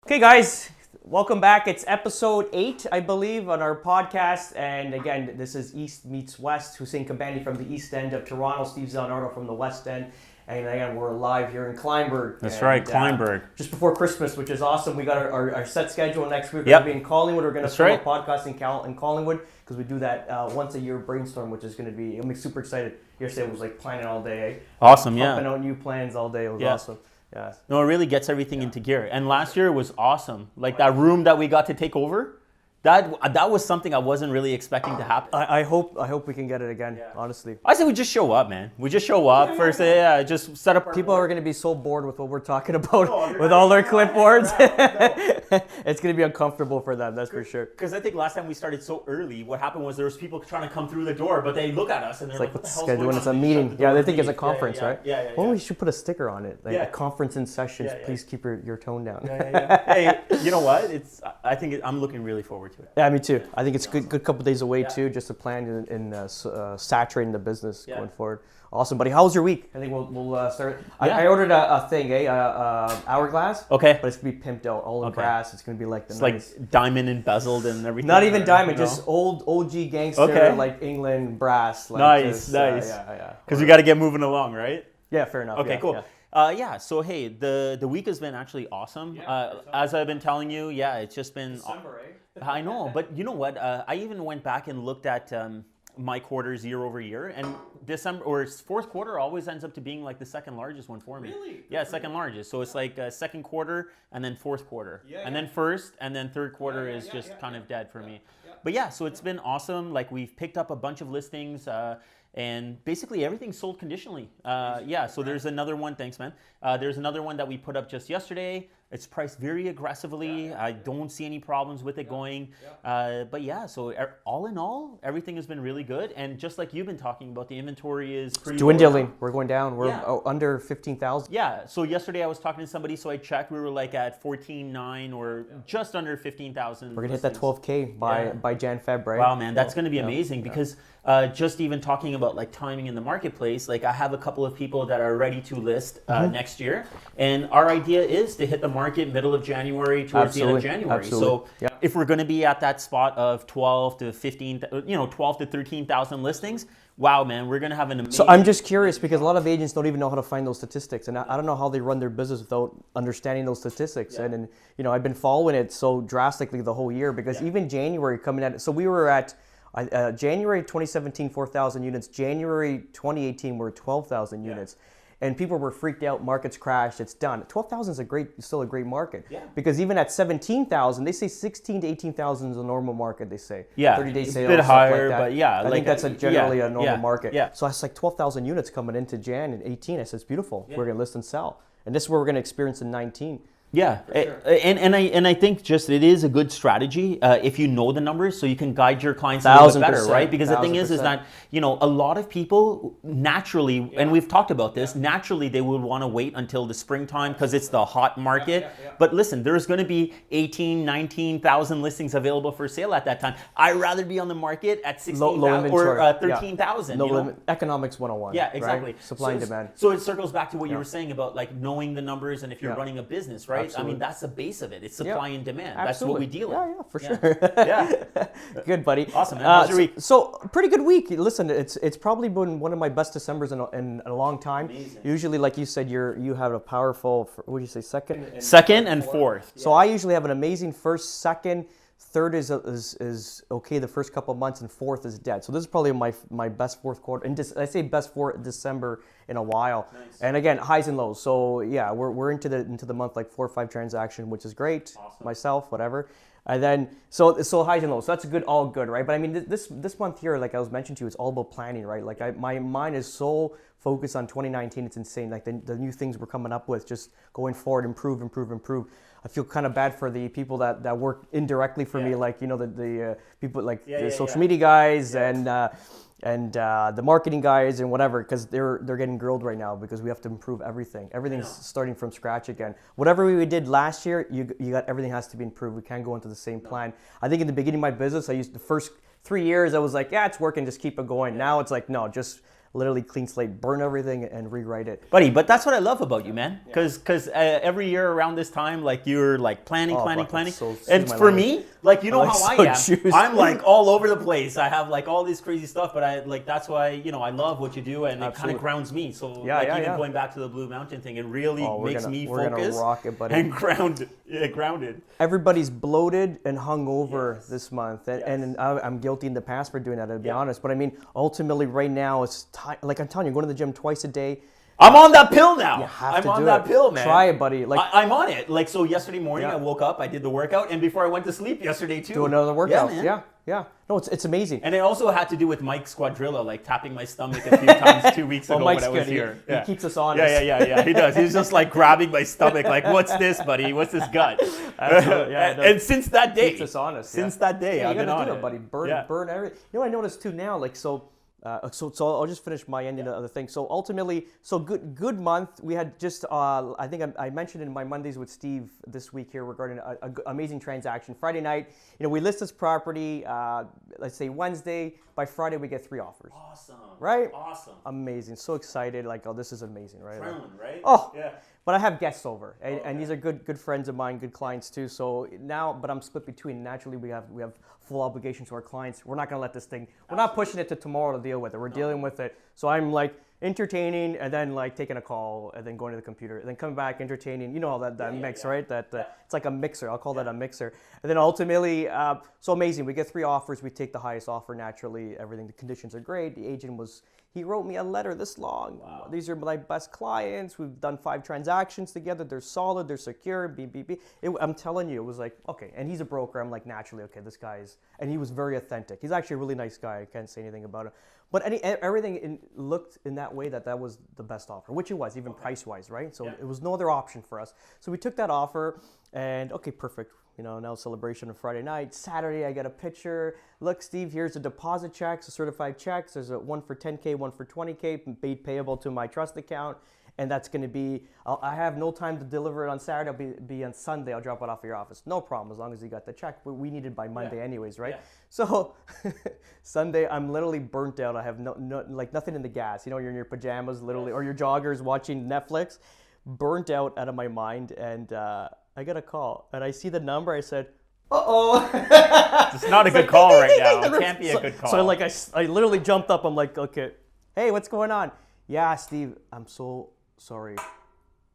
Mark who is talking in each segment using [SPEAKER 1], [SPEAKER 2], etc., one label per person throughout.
[SPEAKER 1] Okay, guys, welcome back. It's episode 8, I believe, on our podcast. And again, this is East meets West. Hussein Kabani from the East End of Toronto, Steve Zalunardo from the West End. And again, we're live here in Collingwood.
[SPEAKER 2] That's right, Collingwood.
[SPEAKER 1] Just before Christmas, which is awesome. We got our set schedule next week. We're going to be in Collingwood. We're going to film a podcast in Collingwood because we do that once a year brainstorm, which is going to be, I'm super excited. Yesterday was like planning all day. Eh?
[SPEAKER 2] Awesome, yeah.
[SPEAKER 1] Pumping out new plans all day. It was awesome. Yeah.
[SPEAKER 2] No, it really gets everything into gear. And last year was awesome. Like that room that we got to take over, that was something I wasn't really expecting to happen.
[SPEAKER 1] I hope we can get it again, honestly.
[SPEAKER 2] I said we just show up, man. We just show up first. Just set up.
[SPEAKER 1] People are going to be so bored with what we're talking about with all their clipboards. It's going to be uncomfortable for them, that's for sure.
[SPEAKER 2] Because I think last time we started so early, what happened was there was people trying to come through the door, but they look at us and they're like, what the hell's going on?
[SPEAKER 1] It's a meeting. Yeah, they think it's a conference, right?
[SPEAKER 2] Yeah.
[SPEAKER 1] Well, we should put a sticker on it. Like a conference in sessions. Please keep your tone down.
[SPEAKER 2] Hey, you know what? I'm looking really forward to it.
[SPEAKER 1] Yeah, me too. I think it's a good couple days away too, just to plan in saturating the business going forward. Awesome, buddy. How was your week? I think we'll start. I ordered a thing, hourglass.
[SPEAKER 2] Okay.
[SPEAKER 1] But it's gonna be pimped out, all in brass. It's gonna be like
[SPEAKER 2] like diamond and bezeled and everything.
[SPEAKER 1] Not even diamond, just old OG gangster, like England brass. Like
[SPEAKER 2] nice. Yeah. Because we got to get moving along, right?
[SPEAKER 1] Yeah, fair enough.
[SPEAKER 2] Okay, cool. Yeah. So hey, the week has been actually awesome. As I've been telling you, it's just been.
[SPEAKER 1] December,
[SPEAKER 2] I know, but you know what? I even went back and looked at my quarters year over year, and December or fourth quarter always ends up to being like the second largest one for me.
[SPEAKER 1] Really?
[SPEAKER 2] Yeah, second largest. So it's like second quarter and then fourth quarter, and then first and then third quarter is just kind of dead for me. But yeah, so it's been awesome. Like we've picked up a bunch of listings. And basically everything's sold conditionally. So there's another one. Thanks, man. There's another one that we put up just yesterday. It's priced very aggressively. I don't see any problems with it going. So all in all, everything has been really good. And just like you've been talking about, the inventory is pretty
[SPEAKER 1] dwindling. We're going down. We're under 15,000.
[SPEAKER 2] Yeah. So yesterday I was talking to somebody, so I checked. We were like at 14.9 or just under 15,000.
[SPEAKER 1] We're gonna hit that 12K by Jan Feb, right?
[SPEAKER 2] Wow, man, that's gonna be amazing because just even talking about like timing in the marketplace, like I have a couple of people that are ready to list next year, and our idea is to hit the market middle of January towards the end of January. So if we're going to be at that spot of 12 to 13,000 listings, wow, man, we're going to have an amazing.
[SPEAKER 1] So I'm just curious because a lot of agents don't even know how to find those statistics, and I don't know how they run their business without understanding those statistics. And I've been following it so drastically the whole year because even January coming at it. So we were at January 2017 4,000 units. January 2018 we're at 12,000 units. And people were freaked out. Markets crashed. It's done. 12,000 is still a great market. Because even at 17,000, they say 16 to 18,000 is a normal market. They say 30-day sales,
[SPEAKER 2] a bit higher,
[SPEAKER 1] like
[SPEAKER 2] that.
[SPEAKER 1] But I think that's generally a normal market.
[SPEAKER 2] Yeah.
[SPEAKER 1] So it's like 12,000 units coming into Jan in 18. I said it's beautiful. We're gonna list and sell, and this is what we're gonna experience in 19.
[SPEAKER 2] Yeah, sure. and I think just it is a good strategy if you know the numbers, so you can guide your clients a little bit better, right? Because the thing is that a lot of people naturally, and we've talked about this, naturally they would want to wait until the springtime because it's the hot market. But listen, there's going to be 18, 19,000 listings available for sale at that time. I'd rather be on the market at 16,000 or 13,000.
[SPEAKER 1] No limit. Economics 101.
[SPEAKER 2] Yeah, exactly.
[SPEAKER 1] Right? Supply and demand.
[SPEAKER 2] So it circles back to what you were saying about like knowing the numbers, and if you're running a business, right?
[SPEAKER 1] Absolutely.
[SPEAKER 2] I mean, that's the base of it. It's supply and demand.
[SPEAKER 1] Absolutely.
[SPEAKER 2] That's what we deal with.
[SPEAKER 1] Yeah, for sure. Good, buddy.
[SPEAKER 2] Awesome, man. How's your week?
[SPEAKER 1] So, pretty good week. Listen, it's probably been one of my best Decembers in a long time.
[SPEAKER 2] Amazing.
[SPEAKER 1] Usually, like you said, you have a powerful, what would you say,
[SPEAKER 2] Second and fourth.
[SPEAKER 1] So I usually have an amazing first, second, third is okay the first couple of months, and fourth is dead. So this is probably my best fourth quarter. And I say best for December in a while.
[SPEAKER 2] Nice.
[SPEAKER 1] And again, highs and lows. So yeah, we're into the month like 4 or 5 transactions, which is great.
[SPEAKER 2] Awesome.
[SPEAKER 1] Myself, whatever. And then so highs and lows. So that's all good, right? But I mean this month here, like I was mentioning to you, it's all about planning, right? Like my mind is so focused on 2019. It's insane. Like the new things we're coming up with, just going forward, improve. I feel kind of bad for the people that work indirectly for me, like the people like the social media guys and the marketing guys and whatever, because they're getting grilled right now because we have to improve everything. Everything's starting from scratch again. Whatever we did last year, you got everything has to be improved. We can't go into the same plan. I think in the beginning of my business, I used the first 3 years, I was like, yeah, it's working, just keep it going. Now it's like, no, just literally clean slate, burn everything and rewrite it.
[SPEAKER 2] Buddy, but that's what I love about you, man. Because every year around this time, like you're like planning. And for me, like you know how I am. I'm like all over the place. I have like all this crazy stuff, but I like that's why I love what you do, and it kind of grounds me. So going back to the Blue Mountain thing, it really makes me focus and grounded.
[SPEAKER 1] Everybody's bloated and hungover this month, and I'm guilty in the past for doing that, to be honest. But I mean, ultimately, right now, it's like I'm telling you, going to the gym twice a day.
[SPEAKER 2] I'm on that pill now.
[SPEAKER 1] You have
[SPEAKER 2] I'm on that pill, man.
[SPEAKER 1] Try it, buddy. Like
[SPEAKER 2] I'm on it. Like so, yesterday morning I woke up, I did the workout, and before I went to sleep yesterday too.
[SPEAKER 1] Do another workout.
[SPEAKER 2] Yeah, man.
[SPEAKER 1] No, it's amazing.
[SPEAKER 2] And it also had to do with Mike Squadrilla, like tapping my stomach a few times 2 weeks ago when I was here.
[SPEAKER 1] He keeps us honest.
[SPEAKER 2] Yeah. He does. He's just like grabbing my stomach, like, "What's this, buddy? What's this gut?" And since that day,
[SPEAKER 1] keeps us honest.
[SPEAKER 2] Since that day, I've been on it,
[SPEAKER 1] buddy. Burn everything. You know, I noticed too now, like so. So I'll just finish my ending of the thing. So ultimately, good month. We had just I think I mentioned in my Mondays with Steve this week here regarding an amazing transaction. Friday night, we list this property. Let's say Wednesday. By Friday, we get 3 offers.
[SPEAKER 2] Awesome.
[SPEAKER 1] Right?
[SPEAKER 2] Awesome.
[SPEAKER 1] Amazing. So excited. Like, oh, this is amazing, right?
[SPEAKER 2] Adrenaline, right?
[SPEAKER 1] Oh,
[SPEAKER 2] yeah.
[SPEAKER 1] But I have guests over, and these are good friends of mine, good clients too. So now, but I'm split between. Naturally, we have full obligations to our clients. We're not going to let this thing. We're not pushing it to tomorrow to deal with it. We're dealing with it. So I'm like entertaining, and then like taking a call, and then going to the computer, and then coming back, entertaining. You know all that mix, right? It's like a mixer. I'll call that a mixer. And then ultimately, so amazing. We get 3 offers. We take the highest offer. Naturally, everything. The conditions are great. The agent he wrote me a letter this long. Wow. These are my best clients. We've done 5 transactions together. They're solid. They're secure. I'm telling you, it was like, okay. And he's a broker. I'm like, naturally, okay, this guy is, and he was very authentic. He's actually a really nice guy. I can't say anything about him. But everything looked in that way that was the best offer, which it was, even price-wise, right? So it was no other option for us. So we took that offer, and okay, perfect. Now celebration on Friday night. Saturday, I get a picture. Look, Steve, here's a deposit check, so certified checks. There's one for $10K, one for $20K, paid payable to my trust account. And that's going to be, I have no time to deliver it on Saturday. I'll be on Sunday. I'll drop it off at your office. No problem, as long as you got the check. But we need it by Monday anyways, right? Yeah. So Sunday, I'm literally burnt out. I have nothing in the gas. You're in your pajamas, literally, or your joggers watching Netflix. Burnt out of my mind. And I got a call. And I see the number. I said, uh-oh.
[SPEAKER 2] It's not a good call right now. It can't be a good call.
[SPEAKER 1] So I literally jumped up. I'm like, okay, hey, what's going on? Yeah, Steve, I'm so sorry.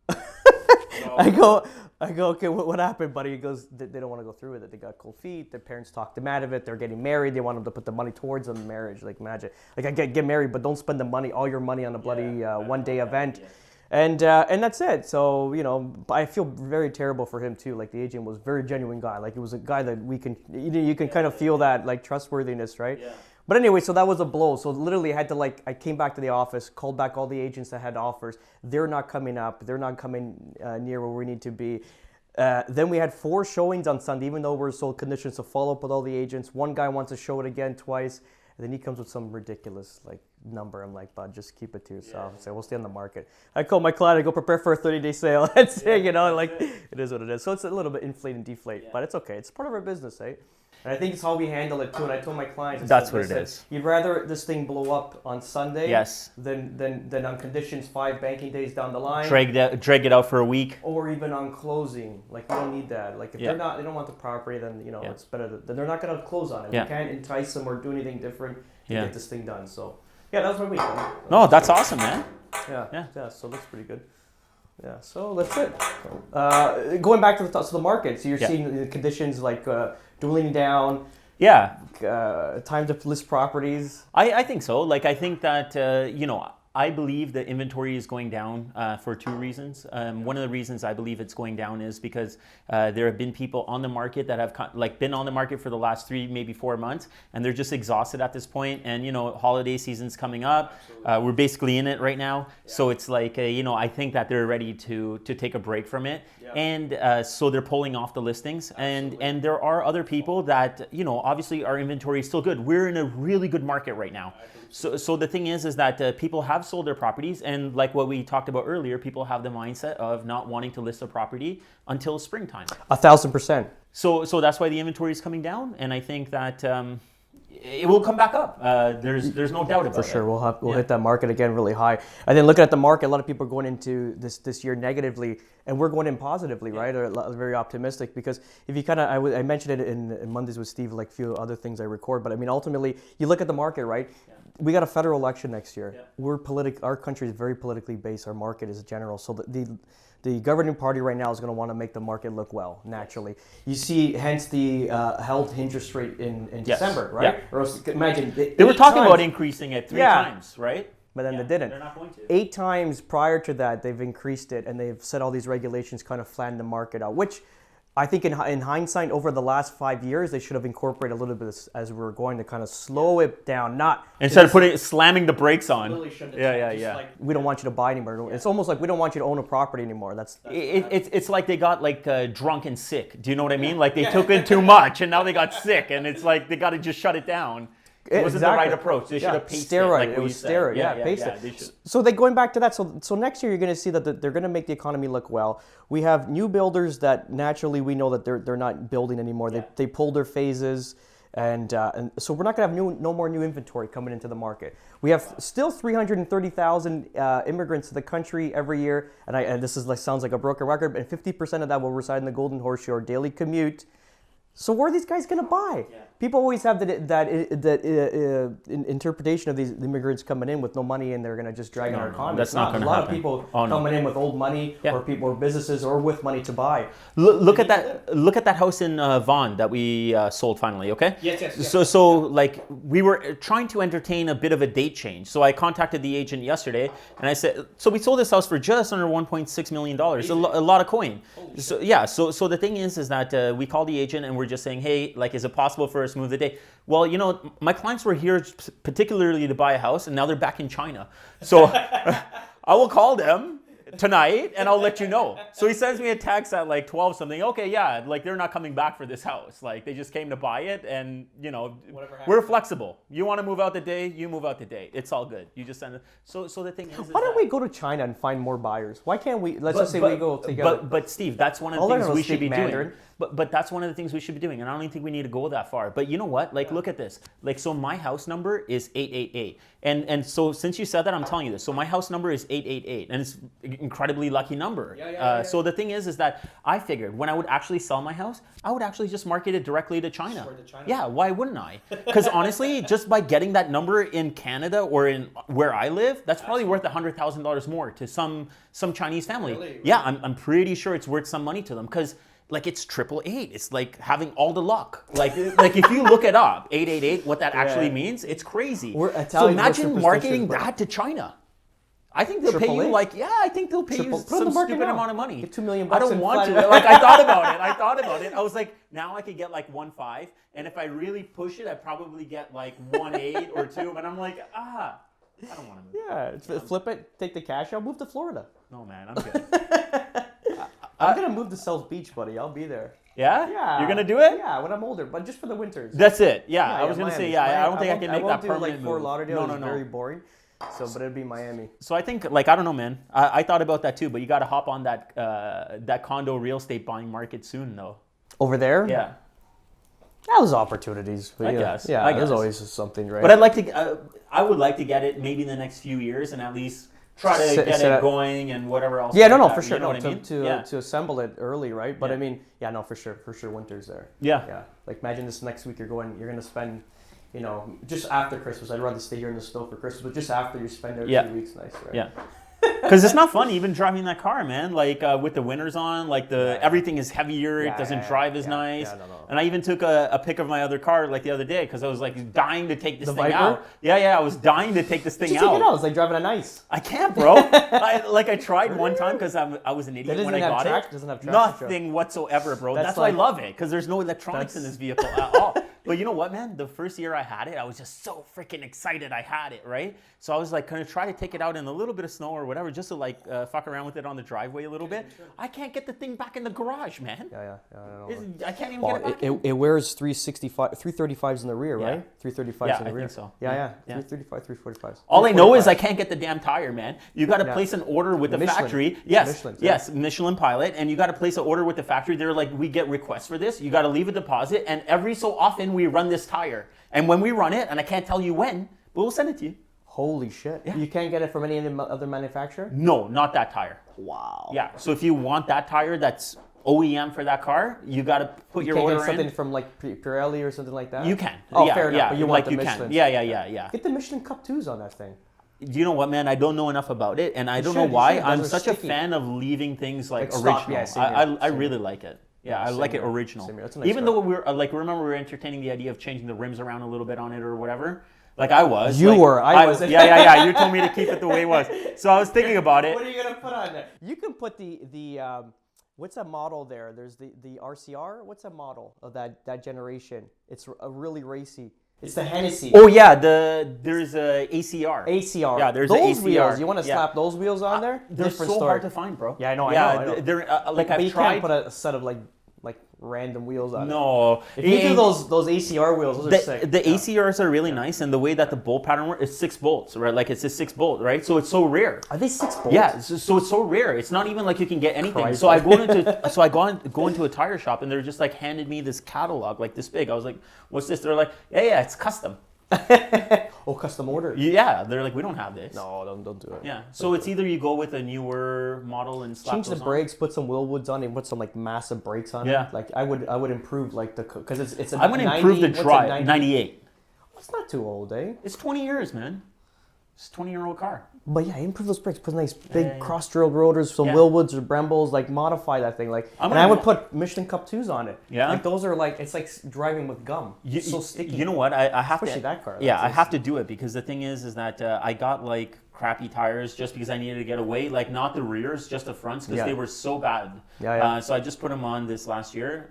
[SPEAKER 1] I go, okay, what happened, buddy? He goes, they don't want to go through with it. They got cold feet. Their parents talked them out of it. They're getting married. They want them to put the money towards the marriage. Like, imagine. Like, I get married, but don't spend all your money on a bloody one-day event. Yeah. And that's it. So, I feel very terrible for him too. Like, the agent was a very genuine guy. Like, it was a guy that you can kind of feel that, like, trustworthiness, right? Yeah. But anyway, so that was a blow. So literally I had to I came back to the office, called back all the agents that had offers. They're not coming up. They're not coming near where we need to be. Then we had 4 showings on Sunday, even though we're sold conditions to follow up with all the agents. One guy wants to show it again twice. And then he comes with some ridiculous number. I'm like, bud, just keep it to yourself. So we'll stay on the market. I call my client, I go prepare for a 30-day sale. That's it, it is what it is. So it's a little bit inflate and deflate, but it's okay. It's part of our business, eh? And I think it's how we handle it too. And I told my clients,
[SPEAKER 2] that's what it is.
[SPEAKER 1] You'd rather this thing blow up on Sunday, than on conditions 5 banking days down the line.
[SPEAKER 2] Drag it out for a week,
[SPEAKER 1] or even on closing. Like, we don't need that. Like, if they don't want the property, then it's better that they're not going to close on it. We can't entice them or do anything different to get this thing done. So that was my week.
[SPEAKER 2] No, that's awesome, man.
[SPEAKER 1] Yeah. So that's pretty good. Yeah, so that's it. Going back to the market, so you're seeing the conditions dwindling down.
[SPEAKER 2] Yeah.
[SPEAKER 1] Time to list properties.
[SPEAKER 2] I think so. I think that, I believe the inventory is going down for 2 reasons. One of the reasons I believe it's going down is because there have been people on the market that have been on the market for the last 3, maybe 4 months, and they're just exhausted at this point. And holiday season's coming up. We're basically in it right now, so it's I think that they're ready to take a break from it, and so they're pulling off the listings. And there are other people that obviously our inventory is still good. We're in a really good market right now. So the thing is that people have sold their properties, and like what we talked about earlier, people have the mindset of not wanting to list a property until springtime.
[SPEAKER 1] 1,000%.
[SPEAKER 2] So that's why the inventory is coming down, and I think that it will come back up. There's no doubt about it.
[SPEAKER 1] For sure, we'll hit that market again really high. And then looking at the market, a lot of people are going into this year negatively, and we're going in positively, right? Or very optimistic, because if you kind of, I mentioned it in Mondays with Steve, like a few other things I record, but I mean, ultimately, you look at the market, right? Yeah. We got a federal election next year. Yeah. Our country is very politically based. Our market is general, so the governing party right now is going to want to make the market look well, naturally. You see, hence the held interest rate in December, right? Yeah. Or else, imagine
[SPEAKER 2] they were talking about increasing it 3 times, right?
[SPEAKER 1] But then they didn't.
[SPEAKER 2] They're not going to.
[SPEAKER 1] 8 times prior to that, they've increased it, and they've set all these regulations kind of flatten the market out, which I think in hindsight, over the last 5 years, they should have incorporated a little bit as we were going to kind of slow it down, not
[SPEAKER 2] instead of slamming the brakes on.
[SPEAKER 1] Yeah. Like, we don't want you to buy anymore. Yeah. It's almost like we don't want you to own a property anymore.
[SPEAKER 2] It's like they got like drunk and sick. Do you know what I mean? Like they took in too much, and now they got sick, and it's like they got to just shut it down. It wasn't the right approach. They should have paced
[SPEAKER 1] steroid.
[SPEAKER 2] it. Like
[SPEAKER 1] it was steroid. Paced it. So going back to that. So next year you're going to see that they're going to make the economy look well. We have new builders that naturally we know that they're not building anymore. Yeah. They pulled their phases, and so we're not going to have no more new inventory coming into the market. We have still 330,000 immigrants to the country every year, and this sounds like a broken record, and 50% of that will reside in the Golden Horseshoe or daily commute. So where are these guys going to buy? Yeah. People always have that interpretation of these immigrants coming in with no money and they're going to just drag on our economy.
[SPEAKER 2] That's not going to happen.
[SPEAKER 1] A lot of people coming in with old money, or businesses, or with money to buy.
[SPEAKER 2] Look at that house in Vaughan that we sold finally. Okay.
[SPEAKER 3] Yes.
[SPEAKER 2] So like we were trying to entertain a bit of a date change. So I contacted the agent yesterday and I said, so we sold this house for just under $1.6 million. A lot of coin. So yeah. So the thing is that we called the agent and we're just saying, hey, like, is it possible for us to move the date? Well, my clients were here particularly to buy a house, and now they're back in China. So I will call them tonight and I'll let you know. So he sends me a text at like 12 something. Okay, yeah, like they're not coming back for this house. Like they just came to buy it, and we're flexible. You want to move out the day, you move out the day. It's all good. You just send it. So the thing is
[SPEAKER 1] why don't we go to China and find more buyers? Why can't we? Let's just say we go together.
[SPEAKER 2] But Steve, that's one of the things we should be doing. But that's one of the things we should be doing, and I don't even think we need to go that far. But you know what? Like, look at this. Like, so my house number is 888, and so since you said that, I'm telling you this. So my house number is 888, and it's an incredibly lucky number. So the thing is that I figured when I would actually sell my house, I would actually just market it directly to China. Yeah, why wouldn't I? Because honestly, just by getting that number in Canada or in where I live, that's probably worth $100,000 more to some Chinese family. Really? Yeah, I'm pretty sure it's worth some money to them because. Like it's 888. It's like having all the luck. Like if you look it up, 888, what that actually means, it's crazy. So imagine marketing that to China. I think they'll pay you I think they'll pay you some stupid amount of money.
[SPEAKER 1] Get $2 million.
[SPEAKER 2] I don't want to. Like I thought about it. I was like, now I could get like 1.5, and if I really push it, I'd probably get like 1.8 or 2. But I'm like, I don't want to move.
[SPEAKER 1] Yeah, flip it, take the cash out, move to Florida.
[SPEAKER 2] No man, I'm good.
[SPEAKER 1] I'm gonna move to South Beach, buddy. I'll be there.
[SPEAKER 2] Yeah? Yeah. You're gonna do it?
[SPEAKER 1] Yeah, when I'm older, but just for the winters.
[SPEAKER 2] That's it. Yeah, I was gonna say, I don't think I can make that permanent
[SPEAKER 1] move. I won't do like Fort Lauderdale.
[SPEAKER 2] No.
[SPEAKER 1] It's very boring. So, but it'd be Miami.
[SPEAKER 2] So I think, like, I don't know, man. I thought about that too, but you got to hop on that condo real estate buying market soon, though.
[SPEAKER 1] Over there?
[SPEAKER 2] Yeah.
[SPEAKER 1] There's opportunities.
[SPEAKER 2] I guess.
[SPEAKER 1] Yeah, there's always something, right?
[SPEAKER 2] But I would like to get it maybe in the next few years and at least try to get it going and whatever else.
[SPEAKER 1] Yeah, no, for sure.
[SPEAKER 2] You know what I mean?
[SPEAKER 1] To assemble it early, right? But I mean, for sure, winter's there.
[SPEAKER 2] Yeah.
[SPEAKER 1] Like imagine this next week you're gonna spend, just after Christmas. I'd rather stay here in the snow for Christmas, but just after you spend it 2 weeks, nice, right?
[SPEAKER 2] Yeah. Because it's not fun even driving that car, man. Like with the winters on, like everything is heavier. It doesn't drive as nice.
[SPEAKER 1] No.
[SPEAKER 2] And I even took a pic of my other car like the other day because I was like dying to take this thing
[SPEAKER 1] Viper?
[SPEAKER 2] out. Yeah, I was dying to take this thing out.
[SPEAKER 1] Take it out. It's like driving on ice.
[SPEAKER 2] I can't, bro. I tried one time because I was an idiot when I got it.
[SPEAKER 1] Doesn't have
[SPEAKER 2] nothing whatsoever, bro. That's why I love it because there's no electronics in this vehicle at all. But you know what, man? The first year I had it, I was just so freaking excited I had it, right? So I was like, gonna try to take it out in a little bit of snow or whatever, just to like fuck around with it on the driveway a little bit. I can't get the thing back in the garage, man. I can't even get it back.
[SPEAKER 1] It wears 335s in the rear, right? 335s in the rear.
[SPEAKER 2] I think so.
[SPEAKER 1] Yeah. 335, 345s.
[SPEAKER 2] All I know is I can't get the damn tire, man. You got to place an order with the factory. Yes, Michelin Pilot, and you got to place an order with the factory. They're like, we get requests for this. You got to leave a deposit, and every so often can we run this tire? And when we run it, and I can't tell you when, but we'll send it to you.
[SPEAKER 1] Holy shit. Yeah. You can't get it from any other manufacturer?
[SPEAKER 2] No, not that tire.
[SPEAKER 1] Wow.
[SPEAKER 2] Yeah, so if you want that tire that's OEM for that car, you got to put your order in.
[SPEAKER 1] Something from like Pirelli or something like that?
[SPEAKER 2] You can.
[SPEAKER 1] Oh,
[SPEAKER 2] yeah,
[SPEAKER 1] fair enough,
[SPEAKER 2] yeah,
[SPEAKER 1] but you want the
[SPEAKER 2] you
[SPEAKER 1] Michelin.
[SPEAKER 2] can. Yeah.
[SPEAKER 1] Get the Michelin Cup 2s on that thing.
[SPEAKER 2] You know what, man? I don't know enough about it, and I don't know why. I'm such a fan of leaving things like original. I really like it. Yeah, I like it original. Even though we're remember we were entertaining the idea of changing the rims around a little bit on it or whatever. Like I was.
[SPEAKER 1] You were. I was.
[SPEAKER 2] Yeah. You told me to keep it the way it was. So I was thinking about it.
[SPEAKER 1] What are you gonna put on there? You can put the what's that model there? There's the RCR. What's that model of that generation? It's a really racy. It's the Hennessy.
[SPEAKER 2] Oh yeah, there's a ACR.
[SPEAKER 1] ACR.
[SPEAKER 2] Yeah, there's
[SPEAKER 1] those
[SPEAKER 2] ACR.
[SPEAKER 1] Wheels. You want to slap those wheels on there?
[SPEAKER 2] They're
[SPEAKER 1] Different
[SPEAKER 2] so
[SPEAKER 1] story.
[SPEAKER 2] hard to find, bro.
[SPEAKER 1] Yeah, I know. I know.
[SPEAKER 2] They're
[SPEAKER 1] but
[SPEAKER 2] I've
[SPEAKER 1] you
[SPEAKER 2] tried.
[SPEAKER 1] can't put a set of like random wheels on it.
[SPEAKER 2] No.
[SPEAKER 1] If you do those ACR wheels, those are sick.
[SPEAKER 2] The ACRs are really nice, and the way that the bolt pattern works is 6 bolts, right? Like it's a 6 bolt, right? So it's so rare.
[SPEAKER 1] Are they 6 bolts?
[SPEAKER 2] Yeah, so it's so rare. It's not even like you can get anything.
[SPEAKER 1] Christ.
[SPEAKER 2] So I go into a tire shop, and they're just like handed me this catalog like this big. I was like, "What's this?" They're like, "Yeah, it's custom."
[SPEAKER 1] Oh, custom order?
[SPEAKER 2] Yeah, they're like, we don't have this.
[SPEAKER 1] No, don't do it.
[SPEAKER 2] Yeah, so it's either you go with a newer model and slap
[SPEAKER 1] change the brakes, put some Willwoods on it, put some like massive brakes on it. Like I would improve like because it's a
[SPEAKER 2] I would improve the drive. 98.
[SPEAKER 1] It's not too old, eh?
[SPEAKER 2] It's 20 years, man. It's a 20-year-old car.
[SPEAKER 1] But yeah, improve those brakes. Put nice big cross-drilled rotors, some Willwoods or Brembos. Like modify that thing. Like, and I would put Michelin Cup 2s on it. Yeah, like those are like it's like driving with gum. So sticky.
[SPEAKER 2] You know what? I have
[SPEAKER 1] especially that car.
[SPEAKER 2] Yeah, I have to do it because the thing is that I got like crappy tires just because I needed to get away. Like not the rears, just the fronts because they were so bad. So I just put them on this last year.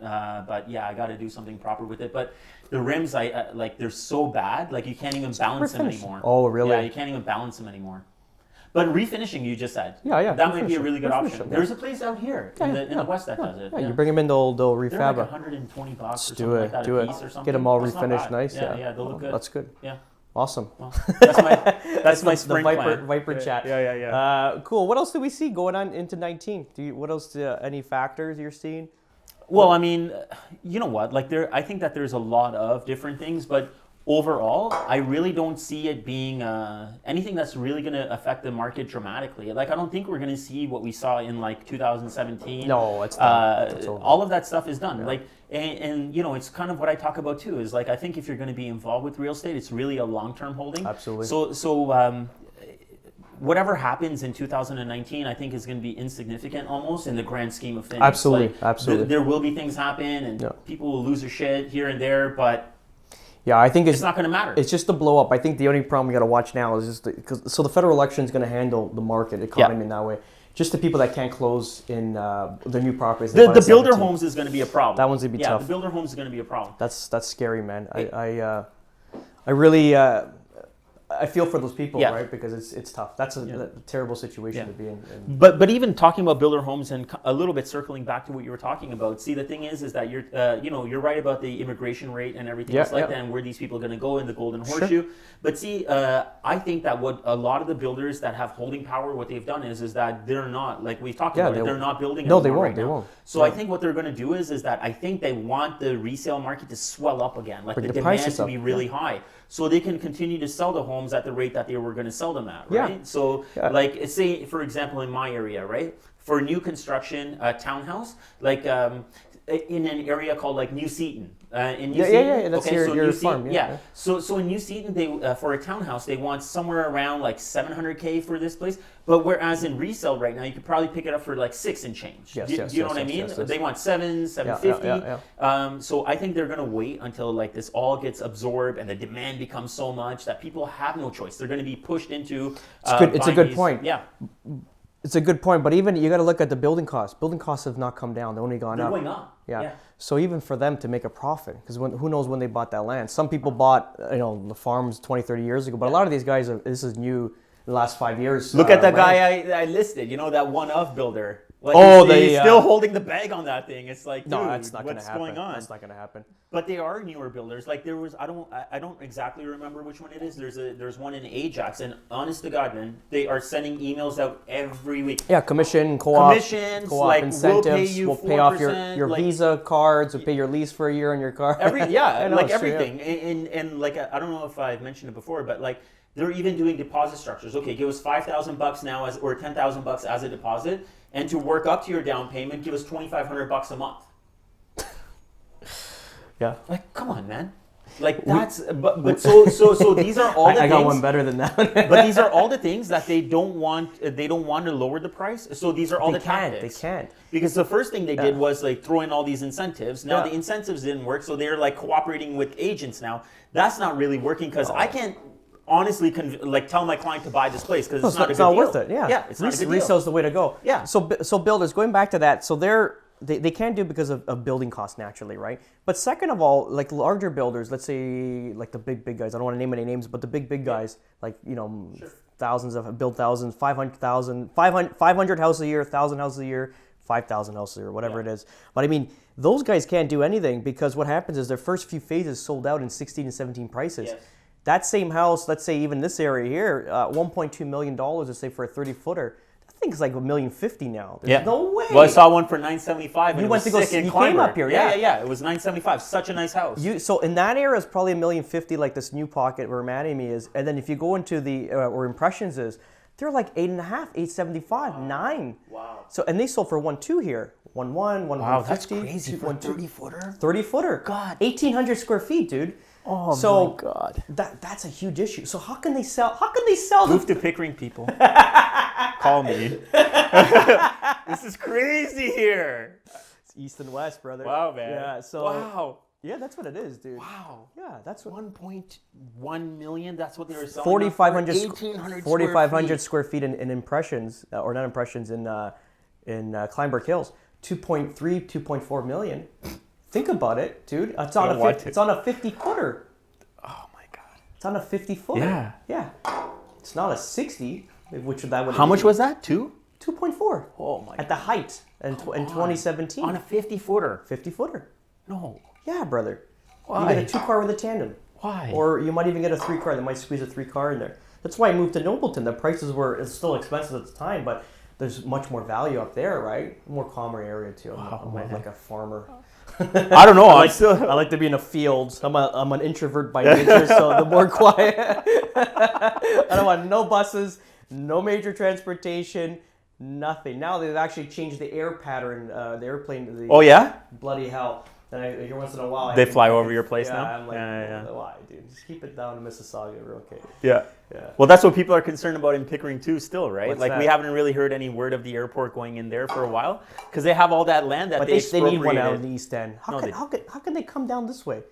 [SPEAKER 2] But yeah, I got to do something proper with it. But the rims, like they're so bad. Like you can't even balance them anymore.
[SPEAKER 1] Oh, really?
[SPEAKER 2] Yeah, you can't even balance them anymore. But refinishing, you just said.
[SPEAKER 1] Yeah.
[SPEAKER 2] That might be a really good option. There's a place out here in the West that does it.
[SPEAKER 1] Yeah, you bring them in, they'll refab.
[SPEAKER 2] They're like $120 or something
[SPEAKER 1] like
[SPEAKER 2] that a piece or something.
[SPEAKER 1] Get them all refinished nice.
[SPEAKER 2] Yeah, they'll look good.
[SPEAKER 1] That's good.
[SPEAKER 2] Yeah.
[SPEAKER 1] Awesome.
[SPEAKER 2] Well, that's my spring plan.
[SPEAKER 1] Viper chat.
[SPEAKER 2] Yeah.
[SPEAKER 1] Cool. What else do we see going on into 19? What else? Any factors you're seeing?
[SPEAKER 2] Well, I mean, you know what? Like I think that there's a lot of different things, but overall, I really don't see it being anything that's really going to affect the market dramatically. Like, I don't think we're going to see what we saw in like 2017.
[SPEAKER 1] No, it's done. It's over.
[SPEAKER 2] All of that stuff is done. Yeah. Like, and you know, it's kind of what I talk about too. Is like I think if you're going to be involved with real estate, it's really a long-term holding.
[SPEAKER 1] Absolutely.
[SPEAKER 2] So whatever happens in 2019, I think is going to be insignificant almost in the grand scheme of things.
[SPEAKER 1] Absolutely,
[SPEAKER 2] like,
[SPEAKER 1] absolutely.
[SPEAKER 2] There will be things happen, and people will lose their shit here and there, but.
[SPEAKER 1] Yeah, I think it's
[SPEAKER 2] not going to matter.
[SPEAKER 1] It's just the blow up. I think the only problem we got to watch now is just so the federal election is going to handle the market economy in that way. Just the people that can't close in the new properties.
[SPEAKER 2] The builder homes is going to be a problem.
[SPEAKER 1] That one's going to be tough.
[SPEAKER 2] Yeah, the builder homes is going to be a problem.
[SPEAKER 1] That's scary, man. I really I feel for those people, right? Because it's tough. That's a terrible situation to be in.
[SPEAKER 2] But even talking about builder homes and a little bit circling back to what you were talking about. See, the thing is that you're right about the immigration rate and everything else like that, and where these people are going to go in the golden horseshoe. But see, I think that what a lot of the builders that have holding power, what they've done is that they're not, like we've talked about it, they're not building anymore.
[SPEAKER 1] No, they won't.
[SPEAKER 2] Right
[SPEAKER 1] they
[SPEAKER 2] now.
[SPEAKER 1] won't.
[SPEAKER 2] So I think what they're going to do is that I think they want the resale market to swell up again, like the demand to be really high. So they can continue to sell the homes at the rate that they were going to sell them at, right?
[SPEAKER 1] Yeah.
[SPEAKER 2] So like say, for example, in my area, right? For new construction townhouse, like in an area called like New Seaton. In New Seaton,
[SPEAKER 1] that's your farm.
[SPEAKER 2] So in New Seaton, they for a townhouse, they want somewhere around like $700K for this place. But whereas in resale right now, you could probably pick it up for like 6 and change. Do you know what I mean? They want 750. So I think they're gonna wait until like this all gets absorbed and the demand becomes so much that people have no choice. They're gonna be pushed into.
[SPEAKER 1] It's a good point.
[SPEAKER 2] Yeah.
[SPEAKER 1] It's a good point, but even you got to look at the building costs. Building costs have not come down; they're only gone up.
[SPEAKER 2] They're going up.
[SPEAKER 1] Yeah. So even for them to make a profit, because who knows when they bought that land? Some people bought the farms 20, 30 years ago, but a lot of these guys this is new in the last 5 years.
[SPEAKER 2] Look at the guy I listed. You know that one-off builder. Like he's still holding the bag on that thing. It's like, dude,
[SPEAKER 1] no, that's not
[SPEAKER 2] what's
[SPEAKER 1] gonna happen.
[SPEAKER 2] going on?
[SPEAKER 1] That's not gonna happen.
[SPEAKER 2] But they are newer builders. Like there was, I don't exactly remember which one it is. There's one in Ajax, and honest to God, man, they are sending emails out every week.
[SPEAKER 1] Yeah, commissions,
[SPEAKER 2] incentives,
[SPEAKER 1] incentives.
[SPEAKER 2] we'll
[SPEAKER 1] pay off
[SPEAKER 2] 4%,
[SPEAKER 1] your Visa cards. We'll pay your lease for a year on your car.
[SPEAKER 2] Everything. And like I don't know if I've mentioned it before, but like they're even doing deposit structures. Okay, give us $5,000 now or $10,000 as a deposit, and to work up to your down payment, give us $2,500 a month.
[SPEAKER 1] Yeah.
[SPEAKER 2] Like, come on, man. Like that's so these are all the things.
[SPEAKER 1] I got one better than that.
[SPEAKER 2] But these are all the things that they don't want to lower the price. So these are all the tactics.
[SPEAKER 1] They can't.
[SPEAKER 2] Because the first thing they did was like throw in all these incentives. Now the incentives didn't work, so they're like cooperating with agents now. That's not really working because I can't honestly tell my client to buy this place because it's not a good deal.
[SPEAKER 1] Worth it. Yeah.
[SPEAKER 2] It's not a good deal.
[SPEAKER 1] Resale's the way to go.
[SPEAKER 2] Yeah.
[SPEAKER 1] So builders, going back to that, so they can't do it because of building costs naturally, right? But second of all, like larger builders, let's say like the big guys, I don't want to name any names, but the big guys, like, thousands of build thousands, 500 houses a year, 1,000 houses a year, 5,000 houses a year, whatever it is. But I mean, those guys can't do anything because what happens is their first few phases sold out in 16 and 17 prices.
[SPEAKER 2] Yes.
[SPEAKER 1] That same house, let's say even this area here, $1.2 million, let's say for a 30-footer, I think it's like $1.05 million now. There's no way.
[SPEAKER 2] Well, I saw one for $975 and
[SPEAKER 1] you
[SPEAKER 2] it
[SPEAKER 1] went
[SPEAKER 2] was
[SPEAKER 1] to go
[SPEAKER 2] sick in
[SPEAKER 1] you
[SPEAKER 2] Collingwood.
[SPEAKER 1] came up here,
[SPEAKER 2] It was $975. Such a nice house.
[SPEAKER 1] So in that area is probably $1.05 million, like this new pocket where Manny is, and then if you go into the where Impressions is, they're like 8.5, 8.75, 9.
[SPEAKER 2] Wow.
[SPEAKER 1] So and they sold for 1.2 here, 1.1, 1.150.
[SPEAKER 2] Wow, that's crazy for a 30-footer.
[SPEAKER 1] 30-footer.
[SPEAKER 2] God.
[SPEAKER 1] 1,800 square feet, dude.
[SPEAKER 2] Oh my God.
[SPEAKER 1] That's a huge issue. So how can they sell?
[SPEAKER 2] Move to Pickering, people. Call me. This is crazy here.
[SPEAKER 1] It's east and west, brother.
[SPEAKER 2] Wow, man.
[SPEAKER 1] Yeah. So.
[SPEAKER 2] Wow.
[SPEAKER 1] Yeah, that's what it is, dude.
[SPEAKER 2] Wow.
[SPEAKER 1] Yeah, that's what.
[SPEAKER 2] 1.1 million. That's what they were selling.
[SPEAKER 1] 4,500 square feet in Impressions, or not Impressions, in Kleinberg Hills. 2.3, 2.4 million. Think about it, dude. It's on a 50-footer.
[SPEAKER 2] Oh my God.
[SPEAKER 1] It's on a 50-footer. Yeah. It's not a 60, which that would.
[SPEAKER 2] How much was that?
[SPEAKER 1] 2.4.
[SPEAKER 2] Oh my God.
[SPEAKER 1] At the height in 2017.
[SPEAKER 2] On a 50-footer.
[SPEAKER 1] 50-footer.
[SPEAKER 2] No.
[SPEAKER 1] Yeah, brother.
[SPEAKER 2] Why?
[SPEAKER 1] You get a 2-car with a tandem.
[SPEAKER 2] Why?
[SPEAKER 1] Or you might even get a 3-car. They might squeeze a 3-car in there. That's why I moved to Nobleton. The prices it's still expensive at the time, but there's much more value up there, right? More calmer area too. I'm like a farmer.
[SPEAKER 2] I don't know.
[SPEAKER 1] I like to be in the fields. I'm an introvert by nature, so the more quiet. I don't want no buses, no major transportation, nothing. Now they've actually changed the air pattern, the airplane.
[SPEAKER 2] Oh yeah?
[SPEAKER 1] Bloody hell. And I hear once in a while.
[SPEAKER 2] They fly over your place now?
[SPEAKER 1] I'm like, why, dude? Just keep it down to Mississauga. We're okay.
[SPEAKER 2] Yeah. Well, that's what people are concerned about in Pickering too still, right?
[SPEAKER 1] What's
[SPEAKER 2] like
[SPEAKER 1] that?
[SPEAKER 2] we haven't really heard any word of the airport going in there for a while because they have all that land that
[SPEAKER 1] but
[SPEAKER 2] they
[SPEAKER 1] they need one out in the East End. How can they come down this way?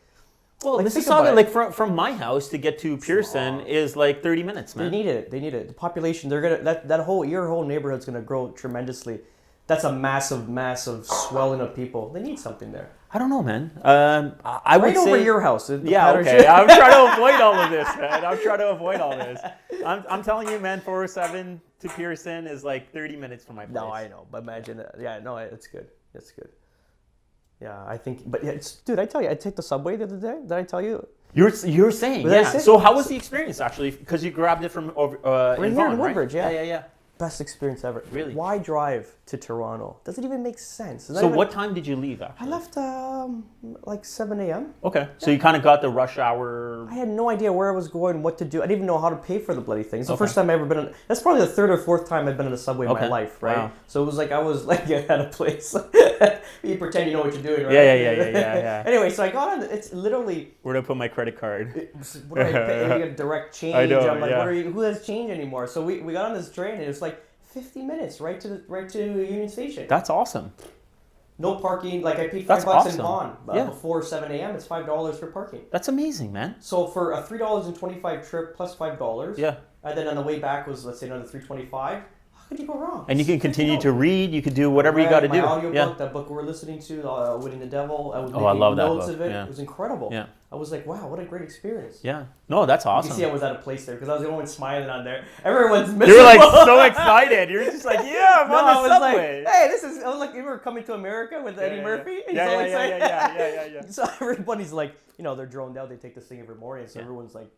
[SPEAKER 2] Well,
[SPEAKER 1] Like,
[SPEAKER 2] Mississauga, like from my house to get to Pearson is like 30 minutes, man.
[SPEAKER 1] They need it. The population, they're gonna your whole neighborhood's gonna grow tremendously. That's a massive swelling of people. They need something there.
[SPEAKER 2] I don't know, man. I would say
[SPEAKER 1] over your house.
[SPEAKER 2] Yeah, okay. I'm trying to avoid all of this, man. I'm telling you, man. 407 to Pearson is like 30 minutes from my place.
[SPEAKER 1] No, I know, but imagine. It's good. It's good. Yeah, I think. But dude, I tell you, I take the subway the other day. Did I tell you?
[SPEAKER 2] You're saying, yeah. So how was the experience actually? Because you grabbed it from over in
[SPEAKER 1] here
[SPEAKER 2] Vaughan,
[SPEAKER 1] in Woodbridge,
[SPEAKER 2] right?
[SPEAKER 1] yeah.
[SPEAKER 2] Yeah.
[SPEAKER 1] Best experience ever.
[SPEAKER 2] Really?
[SPEAKER 1] Why drive to Toronto? Doesn't even make sense.
[SPEAKER 2] So what time did you leave
[SPEAKER 1] I
[SPEAKER 2] actually?
[SPEAKER 1] left like 7 a.m.
[SPEAKER 2] Okay. So you kind of got the rush hour.
[SPEAKER 1] I had no idea where I was going, what to do. I didn't even know how to pay for the bloody thing. It's the first time I've ever been on. That's probably the third or fourth time I've been in a subway in my life, right? Wow. So it was like I was like at a place. You pretend you know what you're doing, right?
[SPEAKER 2] Yeah.
[SPEAKER 1] Anyway, so I got on. It's literally.
[SPEAKER 2] Where do I put my credit card?
[SPEAKER 1] What do I pay? You get direct change.
[SPEAKER 2] I know,
[SPEAKER 1] I'm like, who has change anymore? So we got on this train and it was like 50 minutes right to Union Station.
[SPEAKER 2] That's awesome.
[SPEAKER 1] No parking. Like I paid $5 in Vaughan before 7 a.m. It's $5 for parking.
[SPEAKER 2] That's amazing, man.
[SPEAKER 1] So for a $3.25 trip plus $5.
[SPEAKER 2] Yeah.
[SPEAKER 1] And then on the way back was, let's say, another $3.25. could you go wrong?
[SPEAKER 2] And you can continue to read. You could do whatever you got to do.
[SPEAKER 1] My audiobook,
[SPEAKER 2] Yeah.
[SPEAKER 1] that book we're listening to, Winning the Devil. I was
[SPEAKER 2] I
[SPEAKER 1] making
[SPEAKER 2] love that
[SPEAKER 1] notes
[SPEAKER 2] book.
[SPEAKER 1] of it.
[SPEAKER 2] Yeah.
[SPEAKER 1] It was incredible.
[SPEAKER 2] Yeah.
[SPEAKER 1] I was like, wow, what a great experience.
[SPEAKER 2] Yeah. No, that's
[SPEAKER 1] You
[SPEAKER 2] awesome.
[SPEAKER 1] can see I was at a place there because I was the only one smiling on there. Everyone's miserable.
[SPEAKER 2] You were like so excited. You're just like, yeah, I'm
[SPEAKER 1] No,
[SPEAKER 2] on
[SPEAKER 1] I
[SPEAKER 2] the
[SPEAKER 1] was
[SPEAKER 2] subway.
[SPEAKER 1] like, hey, this is. I was like, you were Coming to America with Eddie Murphy. And he's
[SPEAKER 2] Yeah,
[SPEAKER 1] always like-
[SPEAKER 2] yeah.
[SPEAKER 1] So everybody's like, they're droned out. They take this thing every morning, so everyone's like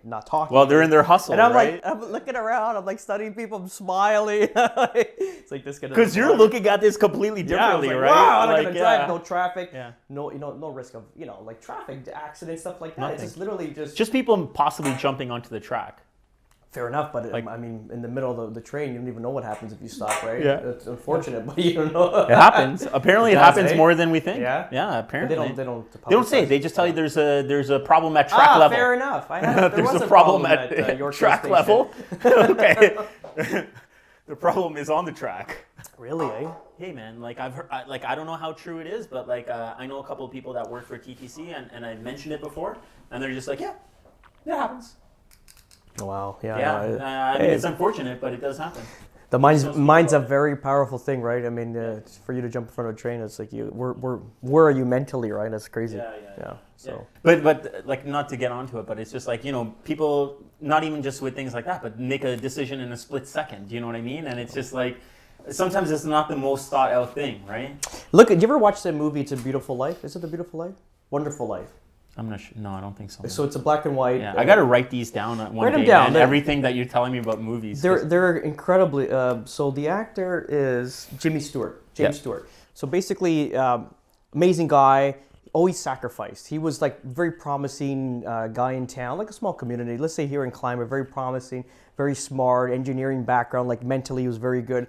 [SPEAKER 1] not talking.
[SPEAKER 2] Well, they're in their hustle,
[SPEAKER 1] and I'm
[SPEAKER 2] right?
[SPEAKER 1] like, I'm looking around. I'm like studying people. I'm smiling. It's like this guy.
[SPEAKER 2] Because you're looking at this completely
[SPEAKER 1] I was
[SPEAKER 2] differently,
[SPEAKER 1] like,
[SPEAKER 2] right?
[SPEAKER 1] wow, I'm not
[SPEAKER 2] Like,
[SPEAKER 1] gonna drive. No traffic.
[SPEAKER 2] Yeah.
[SPEAKER 1] No, no risk of like traffic accidents, stuff like that.
[SPEAKER 2] Nothing.
[SPEAKER 1] It's just literally
[SPEAKER 2] Just people possibly jumping onto the track.
[SPEAKER 1] Fair enough, but I mean, in the middle of the train, you don't even know what happens if you stop, right?
[SPEAKER 2] Yeah.
[SPEAKER 1] It's unfortunate, but you don't know.
[SPEAKER 2] It happens. Apparently, it
[SPEAKER 1] does,
[SPEAKER 2] happens
[SPEAKER 1] eh?
[SPEAKER 2] more than we think.
[SPEAKER 1] Yeah?
[SPEAKER 2] Yeah, apparently.
[SPEAKER 1] They don't.
[SPEAKER 2] They don't say.
[SPEAKER 1] publicize
[SPEAKER 2] They
[SPEAKER 1] it.
[SPEAKER 2] just tell you there's a problem at track level.
[SPEAKER 1] Fair enough. There
[SPEAKER 2] There's
[SPEAKER 1] was
[SPEAKER 2] a problem at
[SPEAKER 1] York
[SPEAKER 2] track
[SPEAKER 1] Station.
[SPEAKER 2] level. Okay. The problem is on the track.
[SPEAKER 1] Really, eh?
[SPEAKER 2] Hey man, like I've heard, I don't know how true it is, but like I know a couple of people that work for TTC, and I mentioned it before, and they're just like, yeah, it happens.
[SPEAKER 1] Wow. Yeah.
[SPEAKER 2] Yeah,
[SPEAKER 1] no,
[SPEAKER 2] I mean, it's unfortunate, but it does happen.
[SPEAKER 1] the mind's a very powerful thing, right? I mean, for you to jump in front of a train, it's like where are you mentally, right? That's crazy.
[SPEAKER 2] Yeah.
[SPEAKER 1] So.
[SPEAKER 2] But like not to get onto it, but it's just like people not even just with things like that, but make a decision in a split second. You know what I mean? And it's just like sometimes it's not the most thought out thing, right?
[SPEAKER 1] Look, did you ever watch the movie It's a Beautiful Life? Is it The Beautiful Life? Wonderful Life.
[SPEAKER 2] I'm not sure. No, I don't think so.
[SPEAKER 1] So it's a black and white.
[SPEAKER 2] Yeah, I got to write these down one
[SPEAKER 1] Write them
[SPEAKER 2] day.
[SPEAKER 1] down.
[SPEAKER 2] And everything that you're telling me about movies.
[SPEAKER 1] They're incredibly. So the actor is James Stewart. So basically, amazing guy. Always sacrificed. He was like very promising guy in town, like a small community. Let's say here in Climate, very promising, very smart, engineering background. Like mentally, he was very good.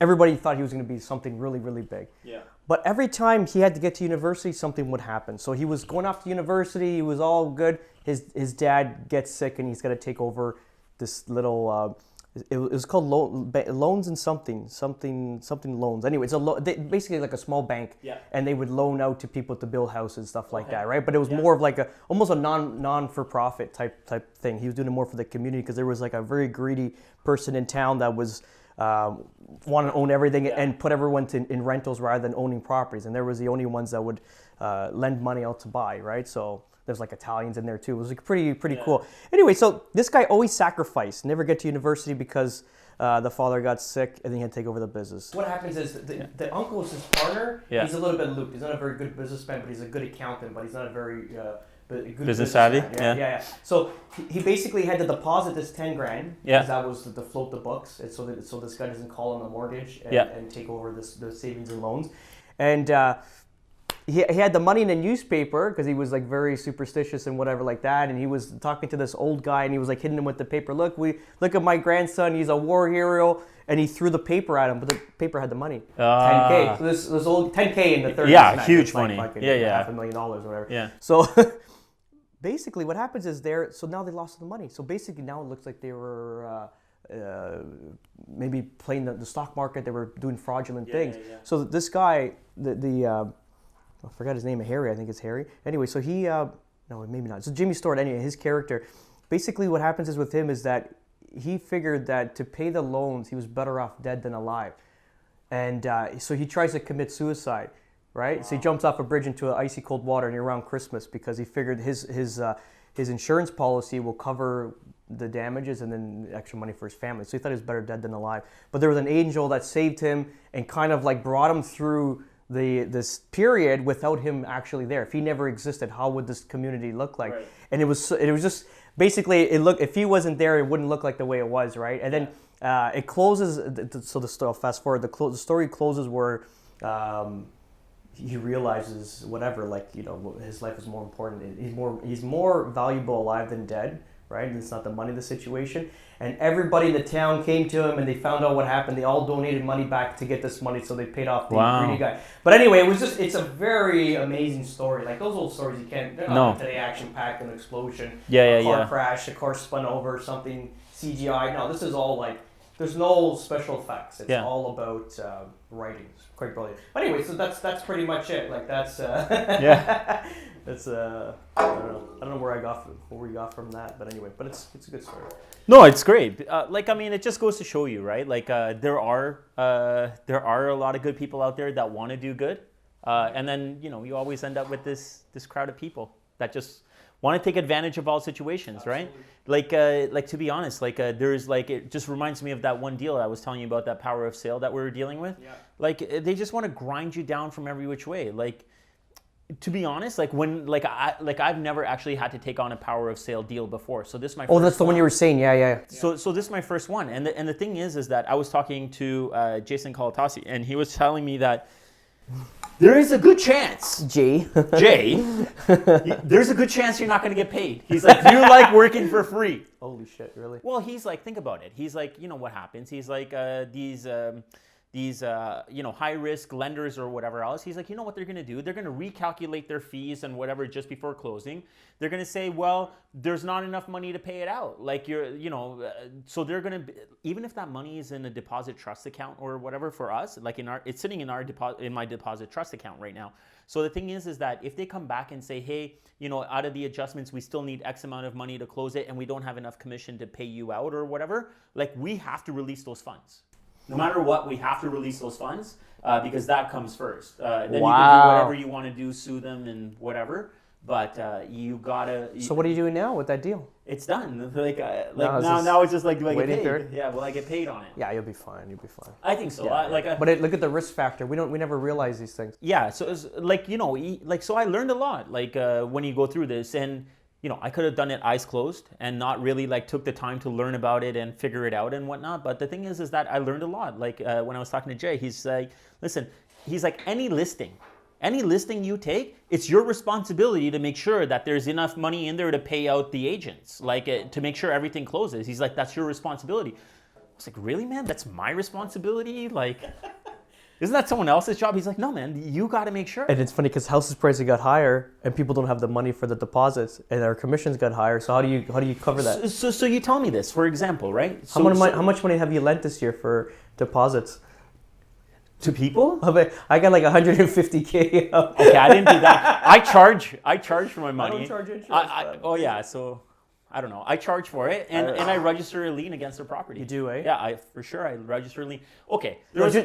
[SPEAKER 1] Everybody thought he was going to be something really, really big.
[SPEAKER 2] Yeah.
[SPEAKER 1] But every time he had to get to university, something would happen. So he was going off to university. He was all good. His dad gets sick, and he's got to take over this little. It was called loans and something loans. Anyway, it's basically like a small bank, and they would loan out to people to build houses, stuff like that, right? But it was more of like almost a non-for-profit type thing. He was doing it more for the community because there was like a very greedy person in town that was want to own everything and put everyone in rentals rather than owning properties, and there was the only ones that would lend money out to buy, right? So. There's like Italians in there too. It was like pretty cool. Anyway, so this guy always sacrificed, never get to university because the father got sick and then he had to take over the business. What happens is the uncle is his partner.
[SPEAKER 2] Yeah.
[SPEAKER 1] He's a little bit looped. He's not a very good businessman, but he's a good accountant, but he's not a very good
[SPEAKER 2] business savvy.
[SPEAKER 1] Yeah. So he basically had to deposit this 10 grand.
[SPEAKER 2] Yeah.
[SPEAKER 1] Because that was to float the books, and so this guy doesn't call on the mortgage and take over the savings and loans. And he had the money in the newspaper because he was like very superstitious and whatever like that, and he was talking to this old guy and he was like hitting him with the paper. Look at my grandson, he's a war hero, and he threw the paper at him, but the paper had the money. 10K. So this old 10K in the 30s.
[SPEAKER 2] Yeah, huge money.
[SPEAKER 1] Like
[SPEAKER 2] Yeah.
[SPEAKER 1] $500,000 or whatever.
[SPEAKER 2] Yeah.
[SPEAKER 1] So basically what happens is so now they lost the money. So basically now it looks like they were maybe playing the stock market. They were doing fraudulent things.
[SPEAKER 2] Yeah.
[SPEAKER 1] So this guy, I forgot his name, Harry. I think it's Harry. Anyway, so he, no, maybe not. So Jimmy Stewart, anyway, his character, basically what happens is with him is that he figured that to pay the loans, he was better off dead than alive. And so he tries to commit suicide, right? Wow. So he jumps off a bridge into icy cold water near around Christmas because he figured his insurance policy will cover the damages and then extra money for his family. So he thought he was better dead than alive. But there was an angel that saved him and kind of like brought him through this period without him actually there. If he never existed, how would this community look like? Right. And it was just basically if he wasn't there, it wouldn't look like the way it was, right? And then it closes. So fast forward. The story closes where he realizes whatever, his life is more important. He's more valuable alive than dead, right? And it's not the money, the situation. And everybody in the town came to him and they found out what happened. They all donated money back to get this money, so they paid off the greedy guy. But anyway, it's a very amazing story. Like those old stories, they're not today action-packed, an explosion, car crash, a car spun over, something, CGI. No, this is all like there's no special effects. It's
[SPEAKER 2] Yeah.
[SPEAKER 1] all about writing. It's quite brilliant. But anyway, so that's pretty much it. Like that's
[SPEAKER 2] Yeah.
[SPEAKER 1] that's I don't know where we got from that, but anyway, but it's a good story.
[SPEAKER 2] No, it's great. Like, I mean, it just goes to show you, right? Like, there are a lot of good people out there that want to do good, and then you always end up with this crowd of people that just want to take advantage of all situations,
[SPEAKER 1] Absolutely.
[SPEAKER 2] right? Like to be honest, there's it just reminds me of that one deal I was telling you about, that power of sale that we were dealing with.
[SPEAKER 1] Yeah.
[SPEAKER 2] Like, they just want to grind you down from every which way. Like, to be honest, I've never actually had to take on a power of sale deal before. So this is my first
[SPEAKER 1] that's the one you were saying. Yeah.
[SPEAKER 2] So this is my first one, and the thing is that I was talking to Jason Kalatasi, and he was telling me that there is a good chance, Jay, there's a good chance you're not going to get paid. He's like, you like working for free.
[SPEAKER 1] Holy shit, really?
[SPEAKER 2] Well, he's like, think about it. He's like, what happens? He's like, these high-risk lenders or whatever else, he's like, what they're going to do? They're going to recalculate their fees and whatever just before closing. They're going to say, well, there's not enough money to pay it out. Like, so they're going to, even if that money is in a deposit trust account or whatever for us, like it's sitting in my deposit trust account right now. So the thing is that if they come back and say, hey, out of the adjustments, we still need X amount of money to close it and we don't have enough commission to pay you out or whatever, like, we have to release those funds. No matter what, we have to release those funds because that comes first. Then you can do whatever you want to do, sue them and whatever. But you gotta.
[SPEAKER 1] So what are you doing now with that deal?
[SPEAKER 2] It's done. Now it's just like, do I get paid?
[SPEAKER 1] There?
[SPEAKER 2] Yeah, will I get paid on it?
[SPEAKER 1] Yeah, you'll be fine.
[SPEAKER 2] I think so.
[SPEAKER 1] Yeah. But look at the risk factor. We never realize these things.
[SPEAKER 2] Yeah. So it's so I learned a lot. When you go through this, and I could have done it eyes closed and not really took the time to learn about it and figure it out and whatnot. But the thing is that I learned a lot. When I was talking to Jay, he's like, listen, he's like, any listing you take, it's your responsibility to make sure that there's enough money in there to pay out the agents, to make sure everything closes. He's like, that's your responsibility. I was like, really, man? That's my responsibility? Isn't that someone else's job? He's like, no, man, you got to make sure.
[SPEAKER 1] And it's funny because houses prices got higher and people don't have the money for the deposits and our commissions got higher. So how do you cover that?
[SPEAKER 2] So you tell me this, for example, right?
[SPEAKER 1] How much money have you lent this year for deposits?
[SPEAKER 2] To people?
[SPEAKER 1] I got like $150K.
[SPEAKER 2] Okay, I didn't do that. I charge for my money.
[SPEAKER 1] I don't charge interest.
[SPEAKER 2] So I don't know. I charge for it, and I register a lien against the property.
[SPEAKER 1] You do, eh?
[SPEAKER 2] Yeah, for sure. I register a lien. Okay.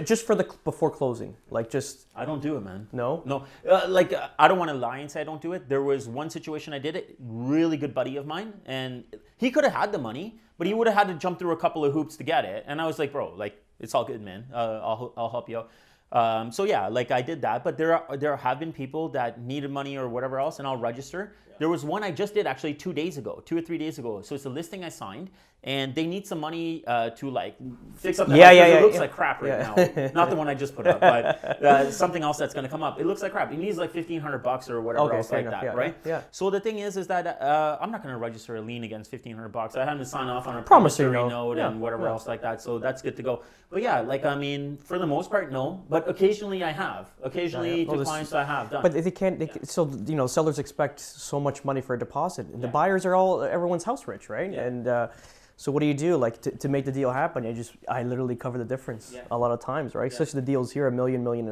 [SPEAKER 1] Just for before closing,
[SPEAKER 2] I don't do it, man.
[SPEAKER 1] No.
[SPEAKER 2] I don't want to lie and say I don't do it. There was one situation I did it. Really good buddy of mine, and he could have had the money, but he would have had to jump through a couple of hoops to get it. And I was like, bro, it's all good, man. I'll help you out. So yeah, I did that. But there have been people that needed money or whatever else, and I'll register. There was one I just did actually 2 or 3 days ago. So it's a listing I signed, and they need some money to fix up the house. It looks like crap right now. Not the one I just put up, but something else that's going to come up. It looks like crap. It needs like $1,500 or whatever else like that, right?
[SPEAKER 1] Yeah.
[SPEAKER 2] So the thing is that I'm not going to register a lien against $1,500. I had to sign off on a
[SPEAKER 1] promissory
[SPEAKER 2] note and whatever else like that. So that's good to go. But yeah, for the most part, no. But occasionally I have. Occasionally to clients I have done.
[SPEAKER 1] But they can't. Sellers expect so much money for a deposit. The buyers are everyone's house rich, right?
[SPEAKER 2] Yeah.
[SPEAKER 1] And so what do you do? To make the deal happen, I literally cover the difference a lot of times, right? Especially the deals here, $1 million, $1.5 million.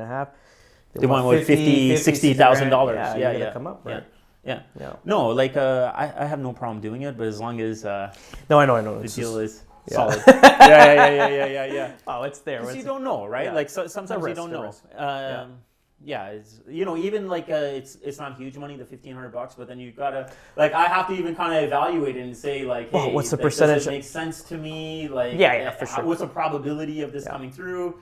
[SPEAKER 2] They want $50,000-$60,000.
[SPEAKER 1] Yeah, you gotta come up, right?
[SPEAKER 2] Yeah. No, I have no problem doing it, but as long as
[SPEAKER 1] I know
[SPEAKER 2] the deal is solid. Yeah.
[SPEAKER 1] Oh, it's there.
[SPEAKER 2] Because you don't know, right?
[SPEAKER 1] Yeah.
[SPEAKER 2] Sometimes you don't know. Yeah, it's even it's not huge money, the $1,500, but then you gotta I have to even kind of evaluate it and say hey,
[SPEAKER 1] what's the percentage?
[SPEAKER 2] Does it make sense to me?
[SPEAKER 1] For sure.
[SPEAKER 2] What's the probability of this coming through?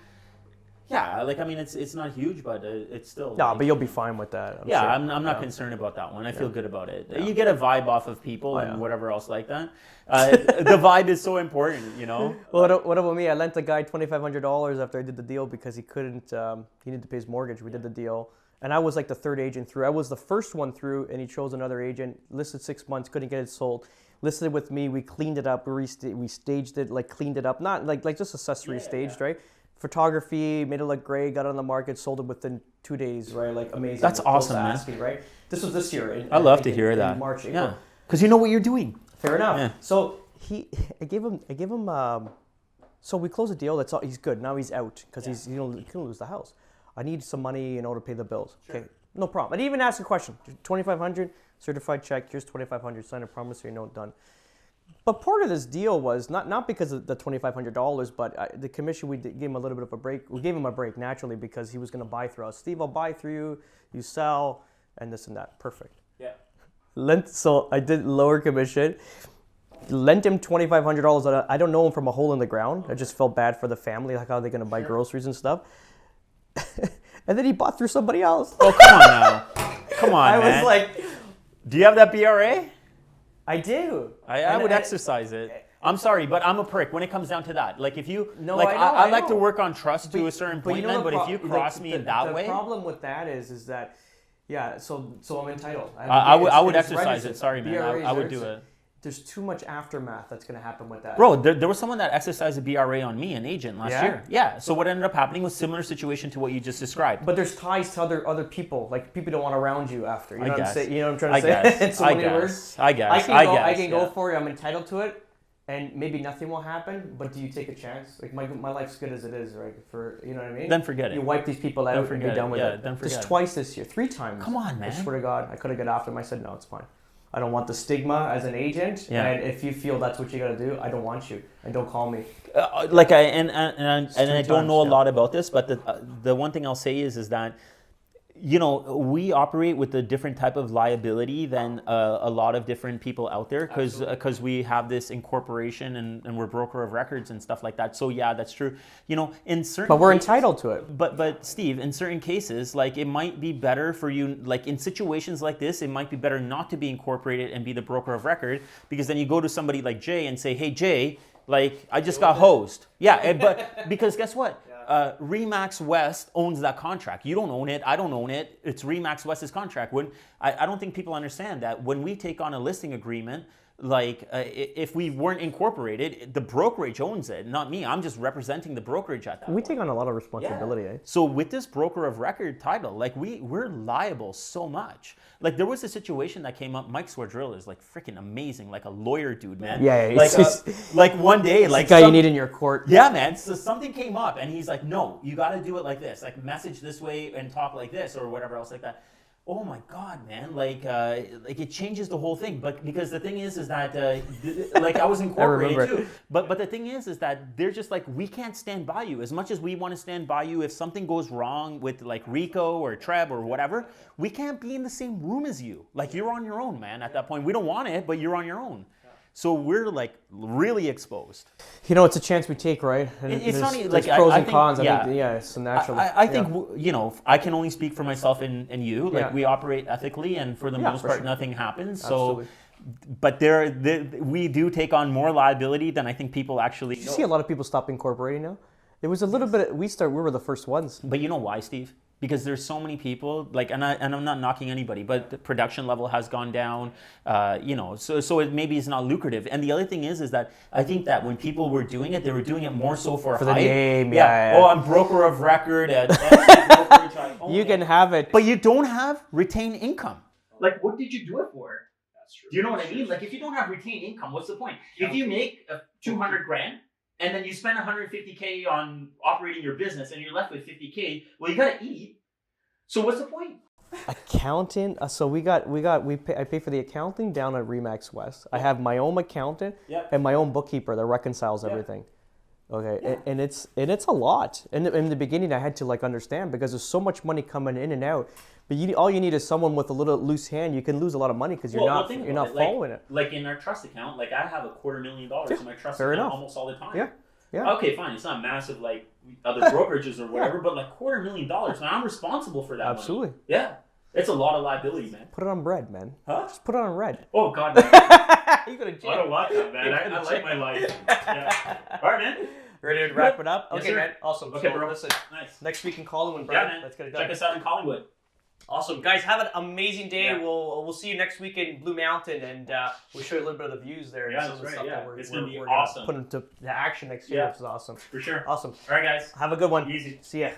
[SPEAKER 2] Yeah, it's not huge, but it's still.
[SPEAKER 1] No, but you'll be fine with that.
[SPEAKER 2] I'm not concerned about that one. I feel good about it. Yeah. You get a vibe off of people and whatever else like that. The vibe is so important,
[SPEAKER 1] Well, what about me? I lent a guy $2,500 after I did the deal because he couldn't. He needed to pay his mortgage. We did the deal, and I was the third agent through. I was the first one through, and he chose another agent. Listed 6 months, couldn't get it sold. Listed it with me. We cleaned it up. We staged it, cleaned it up. Not just accessory staged, right? Photography, made it look great, got it on the market, sold it within 2 days, right? Amazing.
[SPEAKER 2] That's awesome, man.
[SPEAKER 1] Right? This was this year.
[SPEAKER 2] I love to hear that.
[SPEAKER 1] In March, April.
[SPEAKER 2] Yeah, because you know what you're doing.
[SPEAKER 1] Fair enough.
[SPEAKER 2] Yeah.
[SPEAKER 1] So I gave him So we close the deal. That's all. He's good. Now he's out because he's he can lose the house. I need some money in order to pay the bills. Sure. Okay, no problem. I didn't even ask a question. 2,500 certified check. Here's 2,500. Sign a promissory note. Done. But part of this deal was not because of the $2,500, but the commission, we gave him a little bit of a break. We gave him a break naturally because he was going to buy through us. Steve, I'll buy through you. You sell, and this and that. Perfect. Yeah. So I did lower commission. Lent him $2,500. I don't know him from a hole in the ground. I just felt bad for the family. Like, how are they going to buy groceries and stuff? And then he bought through somebody else.
[SPEAKER 2] Oh, come on now. Come on, man.
[SPEAKER 1] I was like,
[SPEAKER 2] do you have that BRA?
[SPEAKER 1] I do.
[SPEAKER 2] I would exercise it. I'm sorry, but I'm a prick when it comes down to that. Like, if you,
[SPEAKER 1] No,
[SPEAKER 2] like,
[SPEAKER 1] I know,
[SPEAKER 2] I
[SPEAKER 1] I
[SPEAKER 2] like
[SPEAKER 1] know.
[SPEAKER 2] to work on trust to a certain point, man, but if you cross me in that way.
[SPEAKER 1] The problem with that is that, yeah, so I'm entitled.
[SPEAKER 2] I would exercise it. Sorry, man. I would do it.
[SPEAKER 1] There's too much aftermath that's going to happen with that.
[SPEAKER 2] Bro, there was someone that exercised a BRA on me, an agent, last year. Yeah. So what ended up happening was similar situation to what you just described.
[SPEAKER 1] But there's ties to other people. Like, people don't want around you after. You know what I'm saying? You know what I'm trying to say?
[SPEAKER 2] I guess.
[SPEAKER 1] I can go for it. I'm entitled to it. And maybe nothing will happen, but do you take a chance? Like, my life's good as it is, right? For, you know what I mean?
[SPEAKER 2] Then forget it.
[SPEAKER 1] You wipe these people out and be done with it.
[SPEAKER 2] Then forget
[SPEAKER 1] Just
[SPEAKER 2] it.
[SPEAKER 1] twice this year, 3 times.
[SPEAKER 2] Come on, man.
[SPEAKER 1] I swear to God, I could have got after him. I said, no, it's fine. I don't want the stigma as an agent.
[SPEAKER 2] Yeah.
[SPEAKER 1] And if you feel that's what you got to do, I don't want you. And don't call me.
[SPEAKER 2] I don't know a lot about this, but the one thing I'll say is that, you know, we operate with a different type of liability than a lot of different people out there because we have this incorporation and we're broker of records and stuff like that. So yeah, that's true. You know, in certain
[SPEAKER 1] But we're entitled to it.
[SPEAKER 2] But Steve, in certain cases, like, it might be better for you, like in situations like this, it might be better not to be incorporated and be the broker of record, because then you go to somebody like Jay and say, hey Jay, like, I just got hosed. Yeah, but because guess what? Remax West owns that contract. You don't own it. I don't own it. It's Remax West's contract. When I don't think people understand that when we take on a listing agreement, like if we weren't incorporated, the brokerage owns it, not me. I'm just representing the brokerage at that
[SPEAKER 1] We
[SPEAKER 2] point.
[SPEAKER 1] take on a lot of responsibility, eh?
[SPEAKER 2] So with this broker of record title, like we're liable so much. Like, there was a situation that came up. Mike Swerdrill is like freaking amazing, like a lawyer dude, man.
[SPEAKER 1] Yeah,
[SPEAKER 2] like one day, like
[SPEAKER 1] the guy you need in your court.
[SPEAKER 2] Yeah, man. So something came up, and he's like, "No, you got to do it like this. Like, message this way and talk like this, or whatever else like that." Oh my God, man! Like it changes the whole thing. But because the thing is that like, I was incorporated too. But the thing is that they're just like, we can't stand by you as much as we want to stand by you. If something goes wrong with like Rico or Treb or whatever, we can't be in the same room as you. Like, you're on your own, man. At that point, we don't want it, but you're on your own. So we're like really exposed.
[SPEAKER 1] You know, it's a chance we take, right? And
[SPEAKER 2] it's funny,
[SPEAKER 1] there's
[SPEAKER 2] like,
[SPEAKER 1] pros
[SPEAKER 2] I
[SPEAKER 1] and
[SPEAKER 2] think,
[SPEAKER 1] cons.
[SPEAKER 2] yeah.
[SPEAKER 1] I think, yeah, it's natural.
[SPEAKER 2] I think, you know, I can only speak for myself and you. Like, we operate ethically, and for the most part, nothing happens.
[SPEAKER 1] Absolutely.
[SPEAKER 2] So, but we do take on more liability than I think people actually.
[SPEAKER 1] You see a lot of people stop incorporating now. It was a little bit. We were the first ones.
[SPEAKER 2] But you know why, Steve? Because there's so many people, like, and I'm not knocking anybody, but the production level has gone down, you know, so it maybe is not lucrative. And the other thing is that I think that when people were doing it, they were doing it more so for
[SPEAKER 1] the
[SPEAKER 2] hype.
[SPEAKER 1] name, yeah.
[SPEAKER 2] Oh, I'm broker of record at
[SPEAKER 1] You can have it.
[SPEAKER 2] But you don't have retained income. Like, what did you do it for? That's true. Do you know what I mean? Like, if you don't have retained income, what's the point? If you make 200 grand, and then you spend 150K on operating your business, and you're left with 50K. Well, you gotta eat. So what's the point?
[SPEAKER 1] Accountant. So I pay for the accounting down at Remax West. I have my own accountant and my own bookkeeper that reconciles everything. Okay, and it's a lot. And in the beginning, I had to like understand because there's so much money coming in and out. But all you need is someone with a little loose hand. You can lose a lot of money because you're not following it.
[SPEAKER 2] Like in our trust account, like I have $250,000 in my trust account almost all the time.
[SPEAKER 1] Yeah.
[SPEAKER 2] Okay, fine. It's not massive like other brokerages or whatever, but like $250,000. Now I'm responsible for that.
[SPEAKER 1] Absolutely.
[SPEAKER 2] Money. Yeah. It's a lot of liability, man.
[SPEAKER 1] Put it on bread, man.
[SPEAKER 2] Huh?
[SPEAKER 1] Just put it on red.
[SPEAKER 2] Oh God. Man.
[SPEAKER 1] You go to jail.
[SPEAKER 2] I don't want that, man. I like my life. Yeah. All right, man.
[SPEAKER 1] Ready to wrap it up? Okay,
[SPEAKER 2] yes,
[SPEAKER 1] man. Awesome.
[SPEAKER 2] Okay,
[SPEAKER 1] so,
[SPEAKER 2] bro.
[SPEAKER 1] Listen,
[SPEAKER 2] nice.
[SPEAKER 1] Next week in Collingwood, Brad.
[SPEAKER 2] Yeah, man.
[SPEAKER 1] Let's get it done.
[SPEAKER 2] Check us out in Collingwood.
[SPEAKER 1] Awesome, guys. Have an amazing day.
[SPEAKER 2] Yeah.
[SPEAKER 1] We'll see you next week in Blue Mountain, and we'll show you a little bit of the views there.
[SPEAKER 2] Yeah,
[SPEAKER 1] and some
[SPEAKER 2] that's
[SPEAKER 1] of the
[SPEAKER 2] right.
[SPEAKER 1] stuff
[SPEAKER 2] Yeah,
[SPEAKER 1] that
[SPEAKER 2] it's gonna be
[SPEAKER 1] we're
[SPEAKER 2] awesome.
[SPEAKER 1] Put into action next year, which is awesome.
[SPEAKER 2] For sure.
[SPEAKER 1] Awesome.
[SPEAKER 2] All right, guys.
[SPEAKER 1] Have a good one.
[SPEAKER 2] Easy.
[SPEAKER 1] See ya.